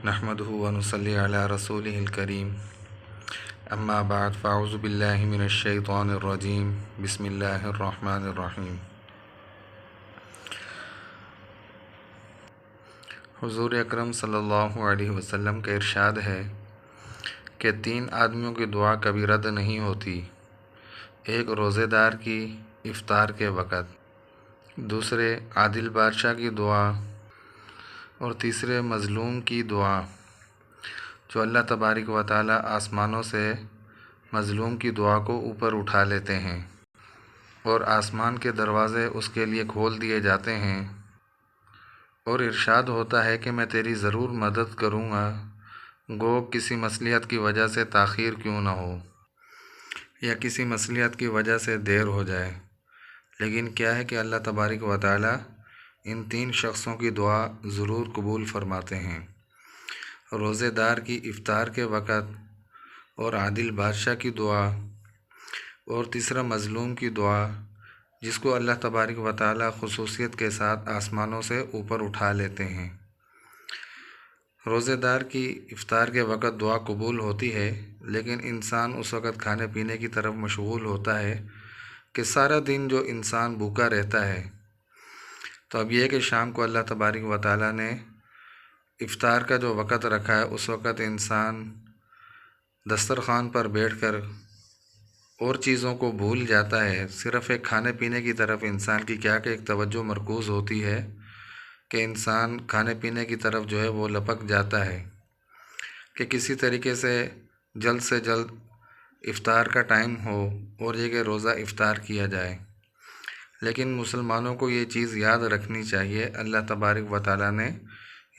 نحمده ونصلي على رسوله الكريم اما بعد فاعوذ باللہ من الشیطان الرجیم بسم اللہ الرحمن الرحیم۔ حضور اکرم صلی اللہ علیہ وسلم کا ارشاد ہے کہ 3 آدمیوں کی دعا کبھی رد نہیں ہوتی، ایک روزے دار کی افطار کے وقت، دوسرے عادل بادشاہ کی دعا اور تیسرے مظلوم کی دعا۔ جو اللہ تبارک و تعالی آسمانوں سے مظلوم کی دعا کو اوپر اٹھا لیتے ہیں اور آسمان کے دروازے اس کے لیے کھول دیے جاتے ہیں، اور ارشاد ہوتا ہے کہ میں تیری ضرور مدد کروں گا، گو کسی مصلحت کی وجہ سے تاخیر کیوں نہ ہو یا کسی مصلحت کی وجہ سے دیر ہو جائے۔ لیکن کیا ہے کہ اللہ تبارک و تعالی ان 3 شخصوں کی دعا ضرور قبول فرماتے ہیں، روزے دار کی افطار کے وقت، اور عادل بادشاہ کی دعا، اور تیسرا مظلوم کی دعا جس کو اللہ تبارک و تعالی خصوصیت کے ساتھ آسمانوں سے اوپر اٹھا لیتے ہیں۔ روزے دار کی افطار کے وقت دعا قبول ہوتی ہے، لیکن انسان اس وقت کھانے پینے کی طرف مشغول ہوتا ہے کہ سارا دن جو انسان بھوکا رہتا ہے، تو اب یہ کہ شام کو اللہ تبارک و تعالی نے افطار کا جو وقت رکھا ہے، اس وقت انسان دسترخوان پر بیٹھ کر اور چیزوں کو بھول جاتا ہے، صرف ایک کھانے پینے کی طرف انسان کی کیا کہ ایک توجہ مرکوز ہوتی ہے کہ انسان کھانے پینے کی طرف جو ہے وہ لپک جاتا ہے کہ کسی طریقے سے جلد افطار کا ٹائم ہو اور یہ کہ روزہ افطار کیا جائے۔ لیکن مسلمانوں کو یہ چیز یاد رکھنی چاہیے، اللہ تبارک و تعالی نے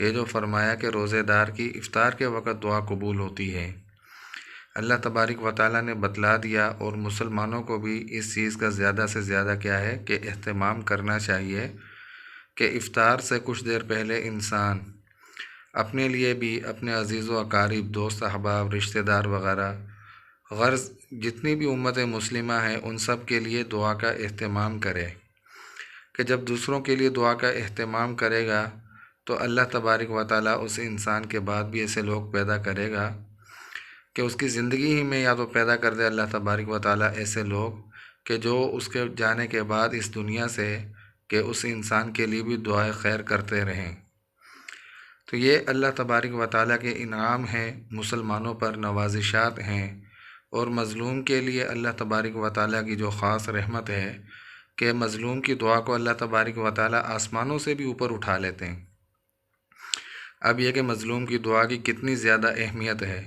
یہ جو فرمایا کہ روزے دار کی افطار کے وقت دعا قبول ہوتی ہے، اللہ تبارک و تعالی نے بتلا دیا، اور مسلمانوں کو بھی اس چیز کا زیادہ سے زیادہ کیا ہے کہ اہتمام کرنا چاہیے کہ افطار سے کچھ دیر پہلے انسان اپنے لیے بھی، اپنے عزیز و اقارب، دوست احباب، رشتہ دار وغیرہ، غرض جتنی بھی امت مسلمہ ہیں ان سب کے لیے دعا کا اہتمام کرے، کہ جب دوسروں کے لیے دعا کا اہتمام کرے گا تو اللہ تبارک و تعالیٰ اس انسان کے بعد بھی ایسے لوگ پیدا کرے گا کہ اس کی زندگی ہی میں یا تو پیدا کر دے اللہ تبارک و تعالیٰ ایسے لوگ کہ جو اس کے جانے کے بعد اس دنیا سے کہ اس انسان کے لیے بھی دعائے خیر کرتے رہیں۔ تو یہ اللہ تبارک و تعالیٰ کے انعام ہیں، مسلمانوں پر نوازشات ہیں، اور مظلوم کے لیے اللہ تبارک و تعالیٰ کی جو خاص رحمت ہے کہ مظلوم کی دعا کو اللہ تبارک و تعالیٰ آسمانوں سے بھی اوپر اٹھا لیتے ہیں۔ اب یہ کہ مظلوم کی دعا کی کتنی زیادہ اہمیت ہے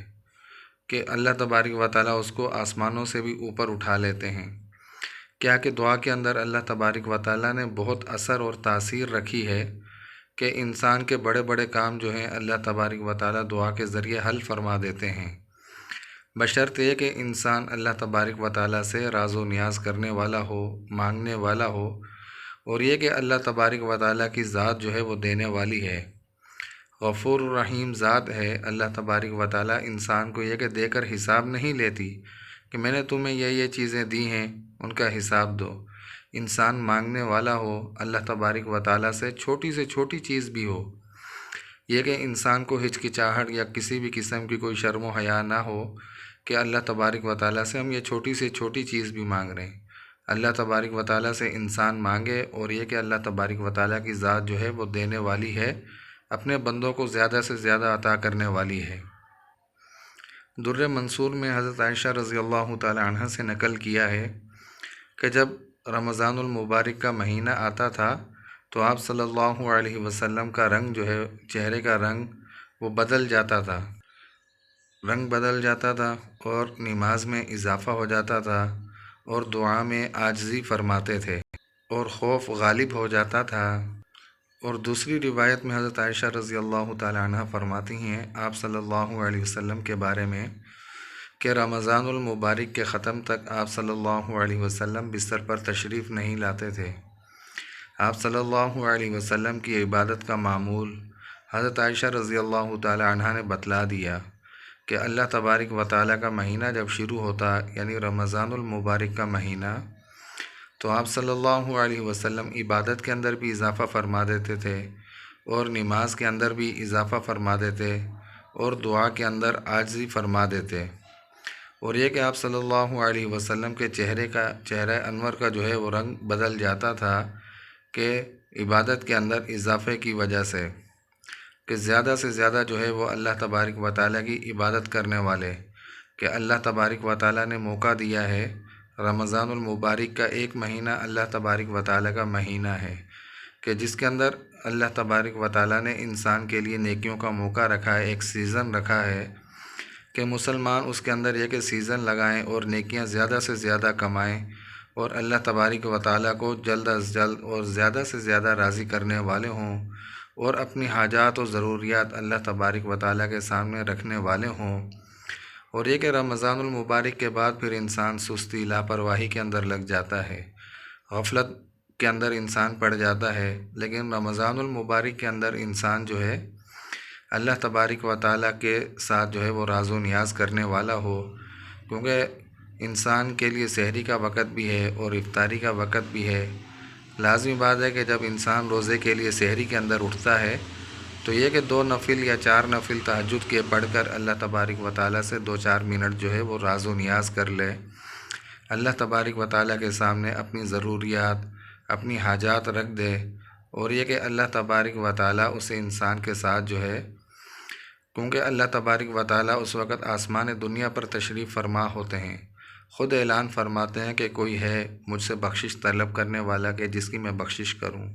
کہ اللہ تبارک و تعالیٰ اس کو آسمانوں سے بھی اوپر اٹھا لیتے ہیں۔ کیا کہ دعا کے اندر اللہ تبارک و تعالیٰ نے بہت اثر اور تاثیر رکھی ہے کہ انسان کے بڑے بڑے کام جو ہیں اللہ تبارک و تعالیٰ دعا کے ذریعے حل فرما دیتے ہیں، بشرط یہ کہ انسان اللہ تبارک و تعالیٰ سے راز و نیاز کرنے والا ہو، مانگنے والا ہو، اور یہ کہ اللہ تبارک و تعالیٰ کی ذات جو ہے وہ دینے والی ہے، غفور الرحیم ذات ہے۔ اللہ تبارک و تعالیٰ انسان کو یہ کہ دے کر حساب نہیں لیتی کہ میں نے تمہیں یہ چیزیں دی ہیں ان کا حساب دو۔ انسان مانگنے والا ہو اللہ تبارک و تعالیٰ سے، چھوٹی سے چھوٹی چیز بھی ہو، یہ کہ انسان کو ہچکچاہٹ یا کسی بھی قسم کی کوئی شرم و حیا نہ ہو کہ اللہ تبارک و تعالیٰ سے ہم یہ چھوٹی سے چھوٹی چیز بھی مانگ رہے ہیں۔ اللہ تبارک و تعالیٰ سے انسان مانگے، اور یہ کہ اللہ تبارک و تعالیٰ کی ذات جو ہے وہ دینے والی ہے، اپنے بندوں کو زیادہ سے زیادہ عطا کرنے والی ہے۔ در منصور میں حضرت عائشہ رضی اللہ تعالی عنہ سے نقل کیا ہے کہ جب رمضان المبارک کا مہینہ آتا تھا تو آپ صلی اللہ علیہ وسلم کا رنگ جو ہے، چہرے کا رنگ وہ بدل جاتا تھا، رنگ بدل جاتا تھا، اور نماز میں اضافہ ہو جاتا تھا، اور دعا میں عاجزی فرماتے تھے، اور خوف غالب ہو جاتا تھا۔ اور دوسری روایت میں حضرت عائشہ رضی اللہ تعالی عنہ فرماتی ہیں آپ صلی اللہ علیہ وسلم کے بارے میں کہ رمضان المبارک کے ختم تک آپ صلی اللہ علیہ وسلم بستر پر تشریف نہیں لاتے تھے۔ آپ صلی اللہ علیہ وسلم کی عبادت کا معمول حضرت عائشہ رضی اللہ تعالی عنہ نے بتلا دیا کہ اللہ تبارک و تعالیٰ کا مہینہ جب شروع ہوتا، یعنی رمضان المبارک کا مہینہ، تو آپ صلی اللہ علیہ وسلم عبادت کے اندر بھی اضافہ فرما دیتے تھے، اور نماز کے اندر بھی اضافہ فرما دیتے، اور دعا کے اندر عاجزی فرما دیتے، اور یہ کہ آپ صلی اللہ علیہ وسلم کے چہرہ انور کا جو ہے وہ رنگ بدل جاتا تھا کہ عبادت کے اندر اضافے کی وجہ سے، کہ زیادہ سے زیادہ جو ہے وہ اللہ تبارک و تعالیٰ کی عبادت کرنے والے، کہ اللہ تبارک و تعالیٰ نے موقع دیا ہے، رمضان المبارک کا ایک مہینہ اللہ تبارک و تعالیٰ کا مہینہ ہے، کہ جس کے اندر اللہ تبارک و تعالیٰ نے انسان کے لیے نیکیوں کا موقع رکھا ہے، ایک سیزن رکھا ہے کہ مسلمان اس کے اندر یہ کہ سیزن لگائیں اور نیکیاں زیادہ سے زیادہ کمائیں، اور اللہ تبارک و تعالیٰ کو جلد از جلد اور زیادہ سے زیادہ راضی کرنے والے ہوں، اور اپنی حاجات و ضروریات اللہ تبارک و تعالیٰ کے سامنے رکھنے والے ہوں۔ اور یہ کہ رمضان المبارک کے بعد پھر انسان سستی لاپرواہی کے اندر لگ جاتا ہے، غفلت کے اندر انسان پڑ جاتا ہے، لیکن رمضان المبارک کے اندر انسان جو ہے اللہ تبارک و تعالیٰ کے ساتھ جو ہے وہ راز و نیاز کرنے والا ہو، کیونکہ انسان کے لیے سحری کا وقت بھی ہے اور افطاری کا وقت بھی ہے۔ لازمی بات ہے کہ جب انسان روزے کے لیے سحری کے اندر اٹھتا ہے تو یہ کہ 2 نفل یا 4 نفل تہجد کے پڑھ کر اللہ تبارک و تعالیٰ سے 2-4 منٹ جو ہے وہ راز و نیاز کر لے، اللہ تبارک و تعالیٰ کے سامنے اپنی ضروریات، اپنی حاجات رکھ دے، اور یہ کہ اللہ تبارک و تعالیٰ اسے انسان کے ساتھ جو ہے، کیونکہ اللہ تبارک و تعالیٰ اس وقت آسمان دنیا پر تشریف فرما ہوتے ہیں، خود اعلان فرماتے ہیں کہ کوئی ہے مجھ سے بخشش طلب کرنے والا کہ جس کی میں بخشش کروں،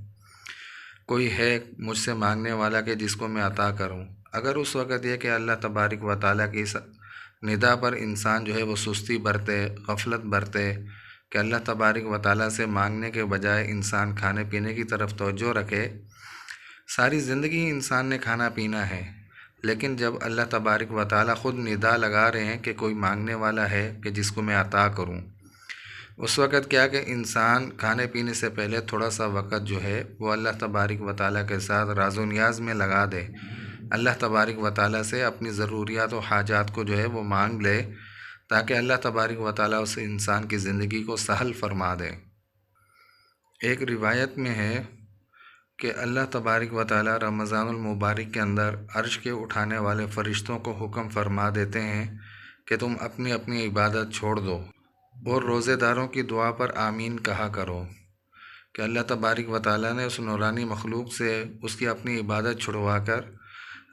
کوئی ہے مجھ سے مانگنے والا کہ جس کو میں عطا کروں۔ اگر اس وقت یہ کہ اللہ تبارک و تعالیٰ کی ندا پر انسان جو ہے وہ سستی برتے، غفلت برتے، کہ اللہ تبارک و تعالیٰ سے مانگنے کے بجائے انسان کھانے پینے کی طرف توجہ رکھے، ساری زندگی انسان نے کھانا پینا ہے، لیکن جب اللہ تبارک و تعالیٰ خود ندا لگا رہے ہیں کہ کوئی مانگنے والا ہے کہ جس کو میں عطا کروں، اس وقت کیا کہ انسان کھانے پینے سے پہلے تھوڑا سا وقت جو ہے وہ اللہ تبارک و تعالیٰ کے ساتھ راز و نیاز میں لگا دے، اللہ تبارک و تعالیٰ سے اپنی ضروریات و حاجات کو جو ہے وہ مانگ لے، تاکہ اللہ تبارک و تعالیٰ اس انسان کی زندگی کو سہل فرما دے۔ ایک روایت میں ہے کہ اللہ تبارک و تعالیٰ رمضان المبارک کے اندر عرش کے اٹھانے والے فرشتوں کو حکم فرما دیتے ہیں کہ تم اپنی اپنی عبادت چھوڑ دو اور روزے داروں کی دعا پر آمین کہا کرو، کہ اللہ تبارک و تعالیٰ نے اس نورانی مخلوق سے اس کی اپنی عبادت چھڑوا کر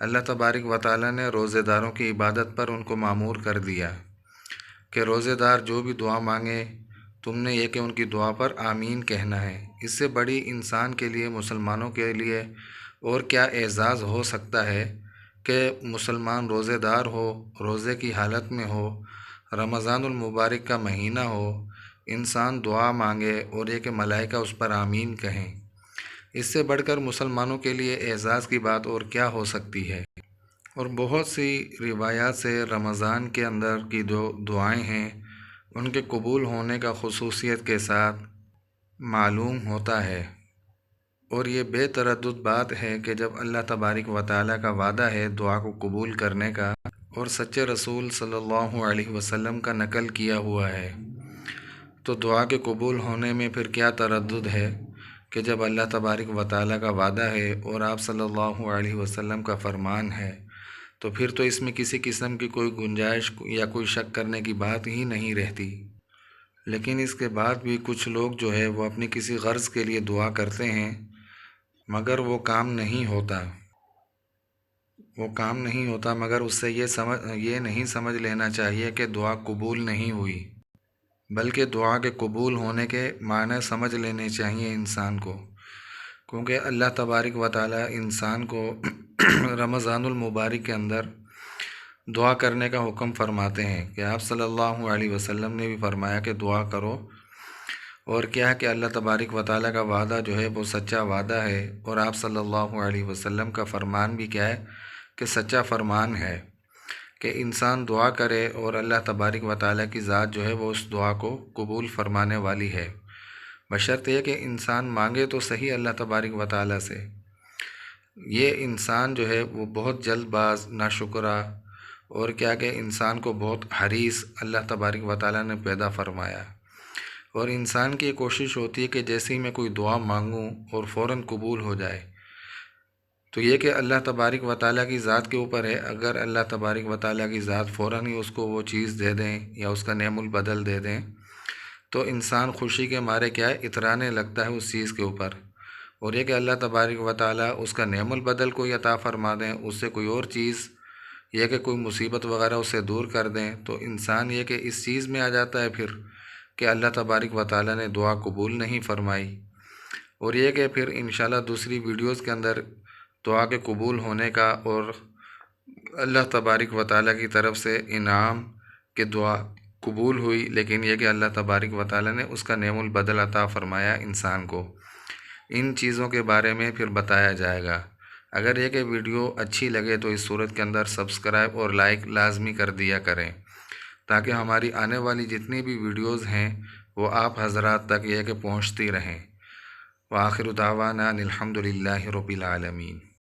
اللہ تبارک و تعالیٰ نے روزے داروں کی عبادت پر ان کو مامور کر دیا کہ روزے دار جو بھی دعا مانگے تم نے یہ کہ ان کی دعا پر آمین کہنا ہے۔ اس سے بڑی انسان کے لیے، مسلمانوں کے لیے اور کیا اعزاز ہو سکتا ہے کہ مسلمان روزے دار ہو، روزے کی حالت میں ہو، رمضان المبارک کا مہینہ ہو، انسان دعا مانگے اور یہ کہ ملائکہ اس پر آمین کہیں۔ اس سے بڑھ کر مسلمانوں کے لیے اعزاز کی بات اور کیا ہو سکتی ہے؟ اور بہت سی روایات سے رمضان کے اندر کی جو دعائیں ہیں ان کے قبول ہونے کا خصوصیت کے ساتھ معلوم ہوتا ہے، اور یہ بے تردد بات ہے کہ جب اللہ تبارک و تعالیٰ کا وعدہ ہے دعا کو قبول کرنے کا، اور سچے رسول صلی اللہ علیہ وسلم کا نقل کیا ہوا ہے، تو دعا کے قبول ہونے میں پھر کیا تردد ہے کہ جب اللہ تبارک و تعالیٰ کا وعدہ ہے اور آپ صلی اللہ علیہ وسلم کا فرمان ہے، تو پھر تو اس میں کسی قسم کی کوئی گنجائش یا کوئی شک کرنے کی بات ہی نہیں رہتی۔ لیکن اس کے بعد بھی کچھ لوگ جو ہے وہ اپنی کسی غرض کے لیے دعا کرتے ہیں، مگر وہ کام نہیں ہوتا، مگر اس سے یہ نہیں سمجھ لینا چاہیے کہ دعا قبول نہیں ہوئی، بلکہ دعا کے قبول ہونے کے معنی سمجھ لینے چاہیے انسان کو، کیونکہ اللہ تبارک و تعالیٰ انسان کو رمضان المبارک کے اندر دعا کرنے کا حکم فرماتے ہیں، کہ آپ صلی اللہ علیہ وسلم نے بھی فرمایا کہ دعا کرو، اور کیا کہ اللہ تبارک و تعالیٰ کا وعدہ جو ہے وہ سچا وعدہ ہے، اور آپ صلی اللہ علیہ وسلم کا فرمان بھی کیا ہے کہ سچا فرمان ہے، کہ انسان دعا کرے اور اللہ تبارک و تعالیٰ کی ذات جو ہے وہ اس دعا کو قبول فرمانے والی ہے، بشرط یہ کہ انسان مانگے تو صحیح اللہ تبارک و تعالیٰ سے۔ یہ انسان جو ہے وہ بہت جلد باز، ناشکرا، اور کیا کہ انسان کو بہت حریص اللہ تبارک و تعالیٰ نے پیدا فرمایا، اور انسان کی کوشش ہوتی ہے کہ جیسے ہی میں کوئی دعا مانگوں اور فوراً قبول ہو جائے، تو یہ کہ اللہ تبارک و تعالیٰ کی ذات کے اوپر ہے، اگر اللہ تبارک و تعالیٰ کی ذات فوراً ہی اس کو وہ چیز دے دیں یا اس کا نعم البدل دے دیں تو انسان خوشی کے مارے کیا ہے اترانے لگتا ہے اس چیز کے اوپر، اور یہ کہ اللہ تبارک و تعالیٰ اس کا نعم البدل کوئی عطا فرما دیں، اس سے کوئی اور چیز یہ کہ کوئی مصیبت وغیرہ اسے دور کر دیں، تو انسان یہ کہ اس چیز میں آ جاتا ہے پھر کہ اللہ تبارک و تعالیٰ نے دعا قبول نہیں فرمائی۔ اور یہ کہ پھر انشاءاللہ دوسری ویڈیوز کے اندر دعا کے قبول ہونے کا اور اللہ تبارک و تعالیٰ کی طرف سے انعام کہ دعا قبول ہوئی، لیکن یہ کہ اللہ تبارک و تعالیٰ نے اس کا نعم البدل عطا فرمایا انسان کو، ان چیزوں کے بارے میں پھر بتایا جائے گا۔ اگر یہ کہ ویڈیو اچھی لگے تو اس صورت کے اندر سبسکرائب اور لائک لازمی کر دیا کریں، تاکہ ہماری آنے والی جتنی بھی ویڈیوز ہیں وہ آپ حضرات تک یہ کہ پہنچتی رہیں۔ وآخر دعوانا الحمد للہ رب العالمین۔